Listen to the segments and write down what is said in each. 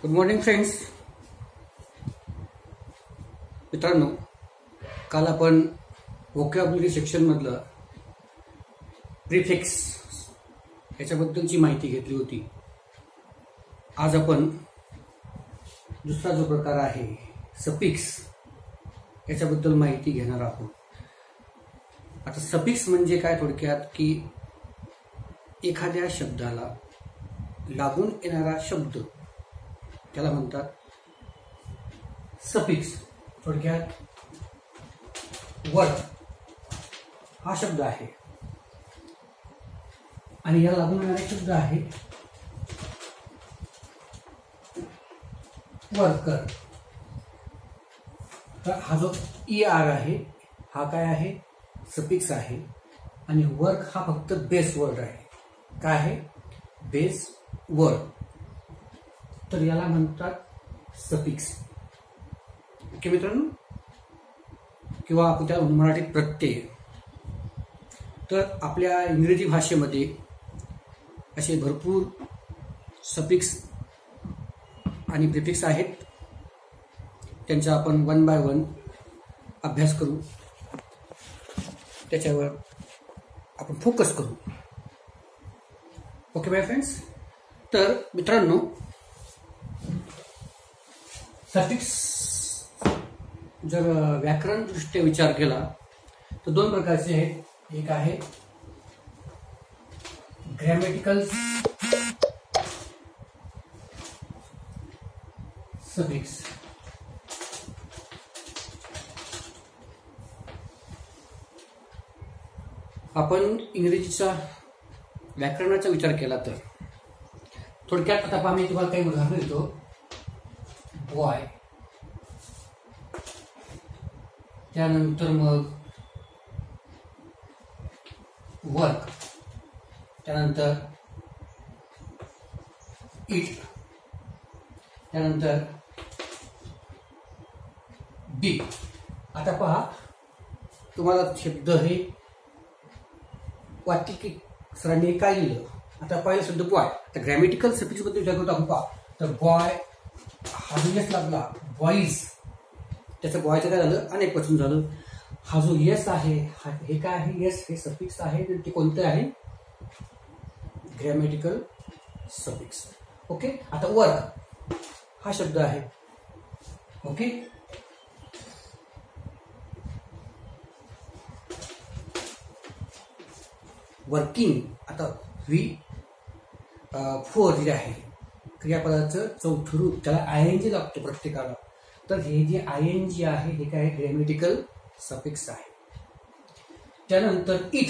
Good morning friends. मित्रांनो, काल आपण व्होकॅब्युलरी सेक्शनमधलं प्रिफिक्स याच्याबद्दलची माहिती घेतली होती. आज आपण दुसरा जो प्रकार आहे सफिक्स याच्याबद्दल माहिती घेणार आहोत. आता सफिक्स म्हणजे काय, थोडक्यात की एखाद्या शब्दाला लागून येणारा शब्द त्याला म्हणतात सफिक्स. थोडक्यात वर्क हा शब्द आहे आणि याला लागून येणारा शब्द आहे वर्कर. तर हा जो ER आहे हा काय आहे, सफिक्स आहे. आणि वर्क हा फक्त बेस वर्ड आहे. काय आहे, बेस वर्ड. तर याला म्हणतात सफिक्स. ओके मित्रांनो, किंवा आपण त्याला मराठीत प्रत्यय. तर आपल्या इंग्रजी भाषेमध्ये असे भरपूर सफिक्स आणि प्रिफिक्स आहेत. त्यांचा आपण वन बाय वन अभ्यास करू, त्याच्यावर आपण फोकस करू. ओके माय फ्रेंड्स. तर मित्रांनो, सफिक्स जर व्याकरण दृष्ट्या विचार केला तर दोन प्रकारचे आहेत. एक आहे ग्रॅमॅटिकल सफिक्स. आपण इंग्रजीचा व्याकरणाचा विचार केला तर थोडक्यात आता पहा, मी तुम्हाला काही उदाहरण देतो. बॉय, त्यानंतर मग वर्क, त्यानंतर इट, त्यानंतर बी. आता पहा, तुम्हाला शब्द हे वाटते की सरांनी काय लिहिलं. आता पहिला शब्द बॉय. तर ग्रॅमॅटिकल सफिक्स बद्दल विचार करतो आपण. पहा, तर बॉय हा जो यस लागला, बॉईज, त्याचं बॉयचं काय झालं, अनेक वचन झालं. हा जो यस आहे हे काय आहे, यस हे सफिक्स आहे. ते कोणतं आहे, ग्रॅमॅटिकल सफिक्स. ओके. आता वर्क हा शब्द आहे. ओके. वर्किंग. आता फोर जे आहे क्रियापदाचं चौथं रूप, त्याला ING लागतो प्रत्येकाला. तर हे जे ING आहे हे काय, ग्रॅमॅटिकल सफिक्स आहे. त्यानंतर इट.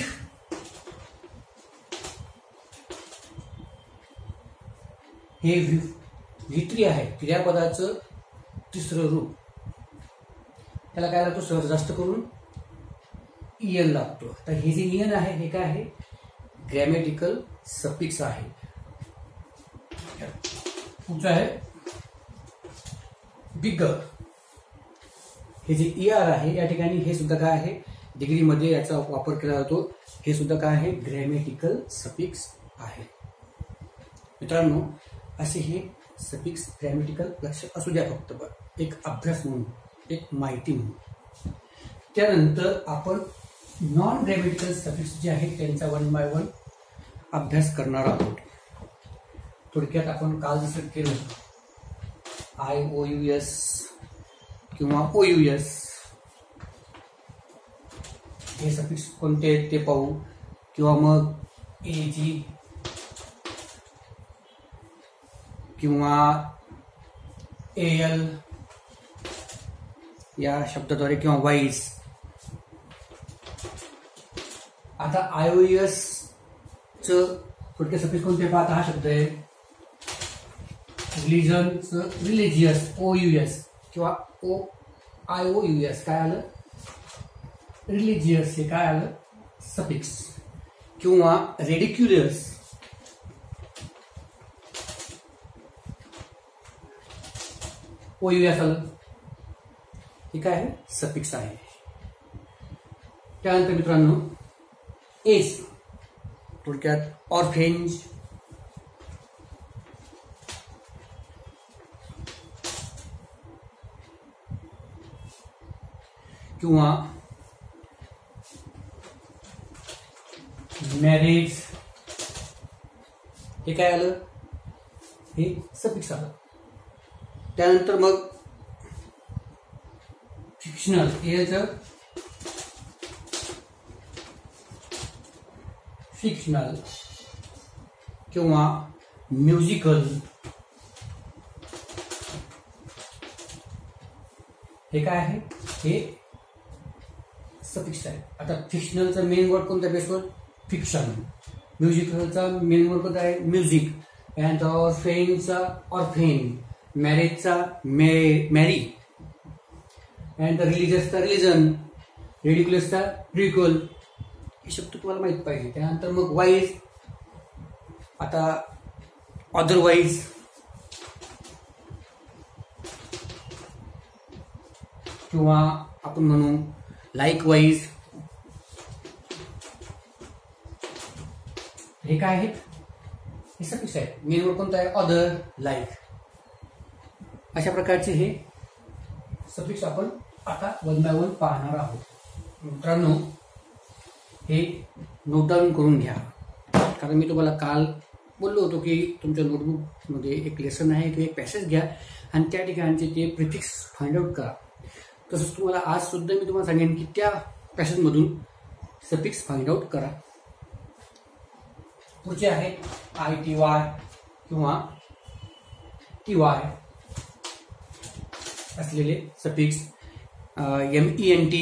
हे V3 आहे, क्रियापदाचं तिसरं रूप. त्याला काय लागतो, सहज जास्त करून EN लागतो. तर हे जे EN आहे हे काय आहे, ग्रॅमॅटिकल सफिक्स आहे. पुढचं आहे बिगर. हे जे ER आहे या ठिकाणी हे सुद्धा काय आहे, डिग्रीमध्ये याचा वापर केला जातो. हे सुद्धा काय आहे, ग्रॅमॅटिकल सफिक्स आहे. मित्रांनो, असे हे सफिक्स ग्रॅमॅटिकल लक्ष असू द्या फक्त, एक अभ्यास म्हणून, एक माहिती म्हणून. त्यानंतर आपण नॉन ग्रॅमॅटिकल सफिक्स जे आहेत त्यांचा वन बाय वन अभ्यास करणार आहोत. थोडक्यात आपण काल जसं केलं IOUS किंवा OUS हे सफिक्स कोणते आहेत ते पाहू, किंवा मग AG किंवा AL या शब्दाद्वारे, किंवा वाईज. आता IOUS च थोडक्यात सफिक्स कोणते पाहता, हा शब्द आहे रिलिजनचं रिलिजियस, OUS, किंवा IOUS काय आलं, रिलिजियस हे काय आलं, सफिक्स. किंवा रेडिक्युलस, OUS आलं, हे काय आहे, सफिक्स आहे. त्यानंतर मित्रांनो एस, थोडक्यात ऑर्फेंज, किंवा मॅरेज, हे काय आलं, हे सफिक्स आलं. त्यानंतर मग फिक्शनल, याचं फिक्शनल किंवा म्युझिकल, हे काय आहे, हे सफिक्स आहे. आता फिक्शनलचा मेन वर्ड कोणता, बेसवर फिक्शन. म्युझिकलचा मेन वर्ड कोणता आहे, म्युझिक. त्यानंतर ऑर्फेनचा ऑर्फेन, मॅरेजचा मॅरी, त्यानंतर रिलिजियसचा रिलिजन, रेडिक्युलसचा रिडिक्युल, हे शब्द तुम्हाला माहित पाहिजे. त्यानंतर मग वाईज, आता अदरवाईज, किंवा आपण म्हणू लाईकवाईज, हे काय आहेत, हे सफिक्स आहेत. मेन वर्ड कोणता आहे, अदर, लाईक. अशा प्रकारचे हे सफिक्स आपण आता वन बाय वन पाहणार आहोत. मित्रांनो, हे नोट डाऊन करून घ्या, कारण मी तुम्हाला काल बोललो होतो की तुमच्या नोटबुकमध्ये एक लेसन आहे किंवा एक पॅसेज घ्या आणि त्या ठिकाणचे ते प्रिफिक्स फाइंड आउट करा. तसंच तुम्हाला आज सुद्धा मी तुम्हाला सांगेन की त्या पॅसेजमधून सफिक्स फाइंड आउट करा. पुढचे आहे ITY किंवा TY असलेले सफिक्स, MENT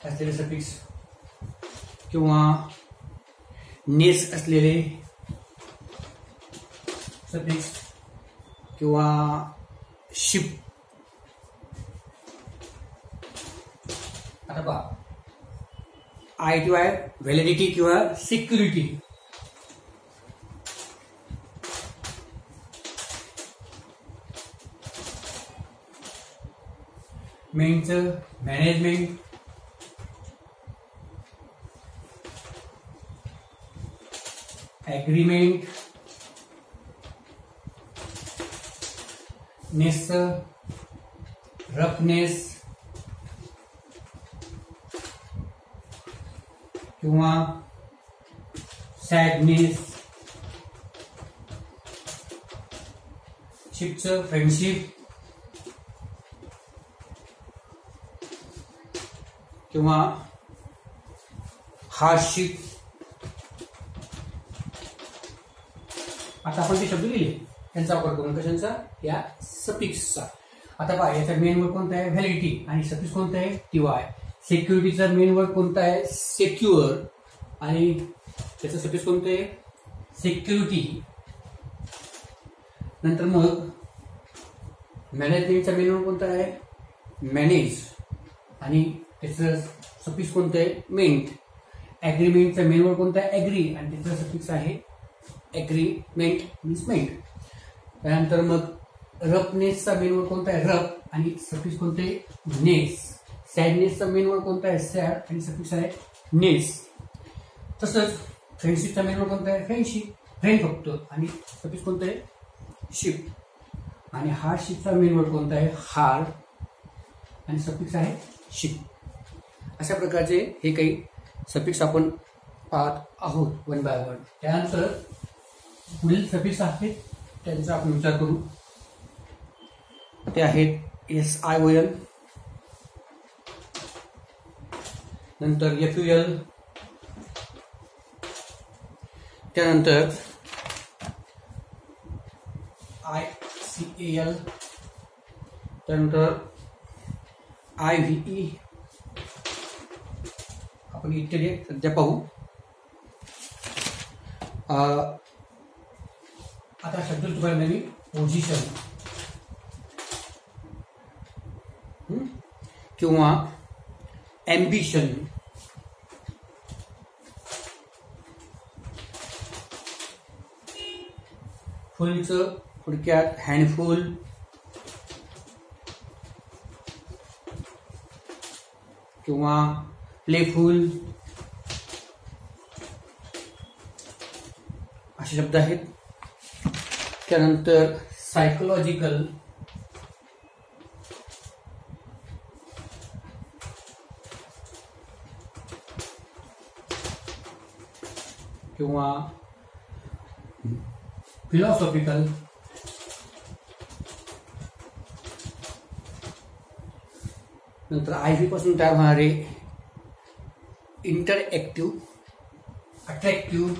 असलेले सफिक्स, किंवा नेस असलेले सफिक्स, किंवा शिप. आता पहा, ITY व्हॅलिडिटी किंवा सिक्युरिटी, मेनचं मॅनेजमेंट, ॲग्रीमेंट, नेसचं रफनेस किंवा सॅडनेस, शिपचं फ्रेंडशिप किंवा हार्डशिप. आता आपण ते शब्द लिहिले त्यांचा वापर करून, कशांचा, या सफिक्सचा. आता पहा, याचा मेन वर्ड कोणता आहे, व्हॅलिडिटी, आणि सफिक्स कोणता आहे, TY. सिक्युरिटीचा मेन वर्ड कोणता आहे, सेक्युअर, आणि त्याचं सफिक्स कोणतं आहे, सिक्युरिटी. नंतर मग मॅनेजमेंटचा मेन वर्ड कोणता आहे, मॅनेज, आणि त्याचं सफिक्स कोणतं आहे, मेंट. ॲग्रीमेंटचा मेन वर्ड कोणता आहे, ॲग्री, आणि त्याचं सफिक्स आहे ॲग्रीमेंट मीन्स मेंट. त्यानंतर मग रफनेसचा मेन वर्ड कोणता आहे, रफ, आणि सफिक्स कोणते आहे, नेस. सॅडनेसचा मेन वर्ड कोणता आहे, सॅड, आणि सफिक्स आहे नेस. तसंच फ्रेंडशिपचा मेन वर्ड कोणता आहे, फ्रेंडशिप, फ्रेंड फक्त, आणि सफिक्स कोणतं आहे, शिप. आणि हार्डशिपचा मेन वर्ड कोणता आहे, हार्ड, आणि सफिक्स आहे शिप. अशा प्रकारचे हे काही सफिक्स आपण पाहत आहोत वन बाय वन. त्यानंतर पुढील सफिक्स आहेत त्यांचा आपण विचार करू. ते आहेत SION, नंतर FUL, त्यानंतर ICAL, त्यानंतर IVE. आपण इत्यादी सध्या पाहू. आता शब्द तुम्हाला नवीन पोझिशन किंवा ॲम्बिशन, फुलचं थोडक्यात हँडफुल, किंवा प्लेफुल, असे शब्द आहेत. त्यानंतर सायकोलॉजिकल, किंवा फिलॉसॉफिकल, नंतर IV पासून तयार होणारे इंटरएक्टिव्ह, अट्रॅक्टिव्ह,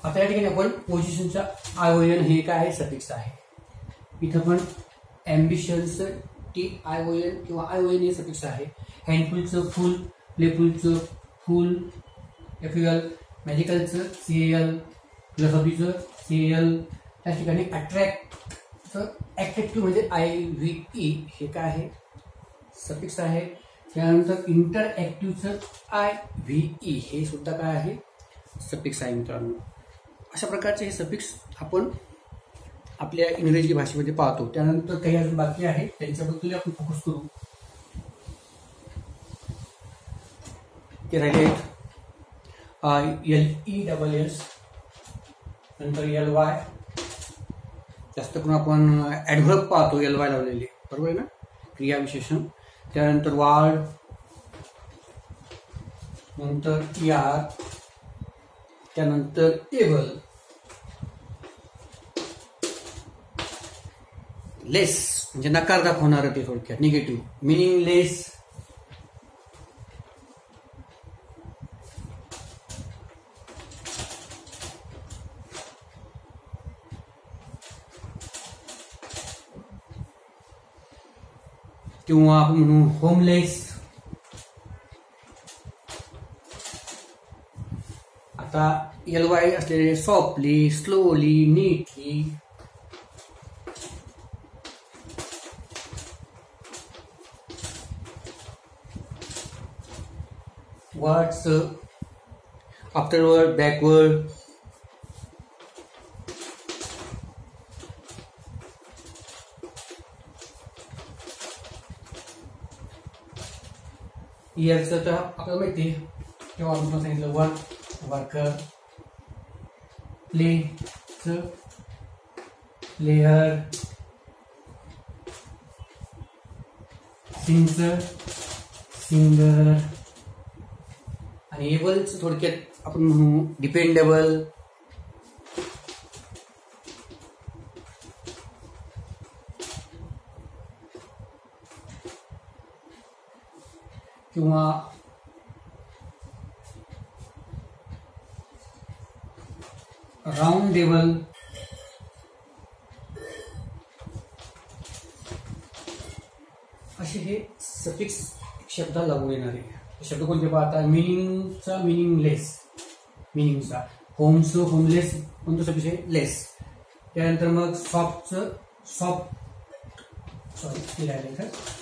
आता या ठिकाणी आपण पोझिशनच्या ION हे काय आहे, सफिक्स आहे. इथं पण ॲम्बिशन्स TION किंवा ION हे सफिक्स आहे. हँडफुलचं फुल, प्लेफुलचं फुल, FUL, मॅजिकलचं CAL, फिलॉसॉफीचं CAL. त्या ठिकाणी अट्रॅक्टिव्ह म्हणजे IVE हे काय आहे, सफिक्स आहे. त्यानंतर इंटरएक्टिव्हचं IVE हे सुद्धा काय आहे, सफिक्स आहे मित्रांनो. अशा प्रकारचे हे सफिक्स आपण आपल्या इंग्रजी भाषेमध्ये पाहतो. त्यानंतर काही अजून बाकी आहे त्यांच्याबद्दल आपण फोकस करू. ते राहिले LESS, नंतर LY. जास्त करून आपण ॲडव्हर्ब पाहतो LY लावलेले, बरोबर आहे ना, क्रियाविशेषण. त्यानंतर वार्ड, नंतर ER, त्यानंतर एबल. लेस म्हणजे नकार दाखवणारं, ते थोडक्यात निगेटिव्ह. मिनिंगलेस, किंवा आपण म्हणू होमलेस. आता LY असलेले softly, slowly, neatly. Words afterward, backward. इयरचं तर आपल्याला माहिती आहे, तेव्हा आपण सांगितलं वर्कर. प्लेचं प्लेयर, सिंगचं सिंगर. आणि एबलचं थोडक्यात आपण म्हणू डिपेंडेबल. किंवा राउंडेबल. असे हे सफिक्स शब्द लागू येणारे शब्द कोणते पाहता. मिनिंगचा मिनिंगलेस, मिनिंगचा. होमचं होमलेस कोणतं सफिक्स आहे, लेस. त्यानंतर मग सॉफ्टचं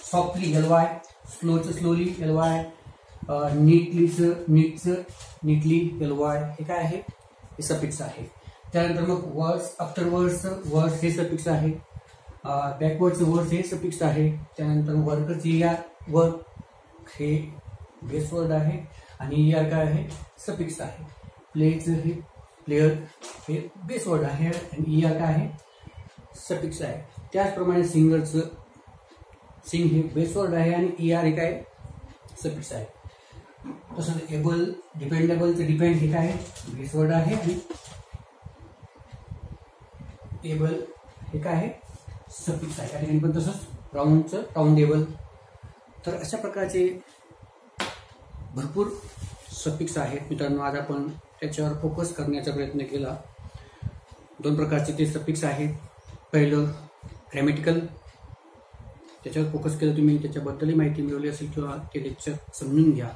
सॉफ्टली LY, स्लोचं स्लोली LY, नीटलीचं नीटली LY. हे काय आहे, हे सफिक्स आहे. त्यानंतर मग वर्ड्स आफ्टरवर्ड्सचं वर्ड्स हे सफिक्स आहे. बॅकवर्डचं वर्ड्स हे सफिक्स आहे. त्यानंतर वर्कचं वर्क हे बेस वर्ड आहे आणि ER काय आहे, सफिक्स आहे. प्लेचं हे प्लेयर हे बेस वर्ड आहे आणि ER काय आहे, सफिक्स आहे. त्याचप्रमाणे सिंगरचं सिंग हे बेस वर्ड आहे आणि ER हे काय, सफिक्स आहे. तसंच एबल, डिपेंडेबलचं डिपेंड हे काय आहे, बेस वर्ड आहे आणि एबल हे काय आहे, सफिक्स आहे. त्या ठिकाणी पण तसंच राऊंडचं राउंडेबल. तर अशा प्रकारचे भरपूर सफिक्स आहेत मित्रांनो. आज आपण त्याच्यावर फोकस करण्याचा प्रयत्न केला. दोन प्रकारचे ते सफिक्स आहेत. पहिलं ग्रॅमॅटिकल, त्याच्यावर फोकस केलं तुम्ही, त्याच्याबद्दलही माहिती मिळवली असेल किंवा ते लेक्चर समजून घ्या.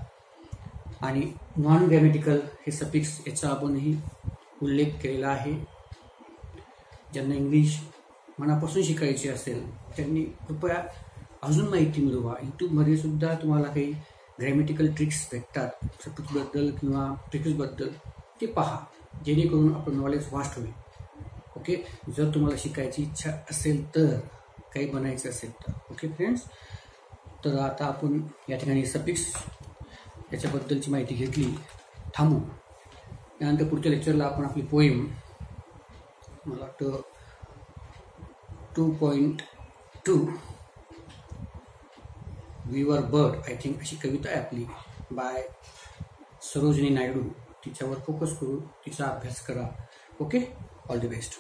आणि नॉन ग्रॅमॅटिकल हे सफिक्स याचा आपणही उल्लेख केलेला आहे. ज्यांना इंग्लिश मनापासून शिकायची असेल त्यांनी कृपया अजून माहिती मिळवा. यूट्यूबमध्ये सुद्धा तुम्हाला काही ग्रॅमॅटिकल ट्रिक्स भेटतात सफिक्सबद्दल किंवा प्रिफिक्सबद्दल, ते पहा जेणेकरून आपलं नॉलेज वास्ट होईल. ओके, जर तुम्हाला शिकायची इच्छा असेल तर, काही बनायचं असेल तर. ओके फ्रेंड्स, तर आता आपण या ठिकाणी सफिक्स याच्याबद्दलची माहिती घेतली. थांबू. त्यानंतर पुढच्या लेक्चरला आपण आपली पोईम, मला वाटतं 2.2 we were bird I think अशी कविता आहे आपली बाय सरोजिनी नायडू, तिच्यावर फोकस करू, तिचा अभ्यास करा. Okay, all the best.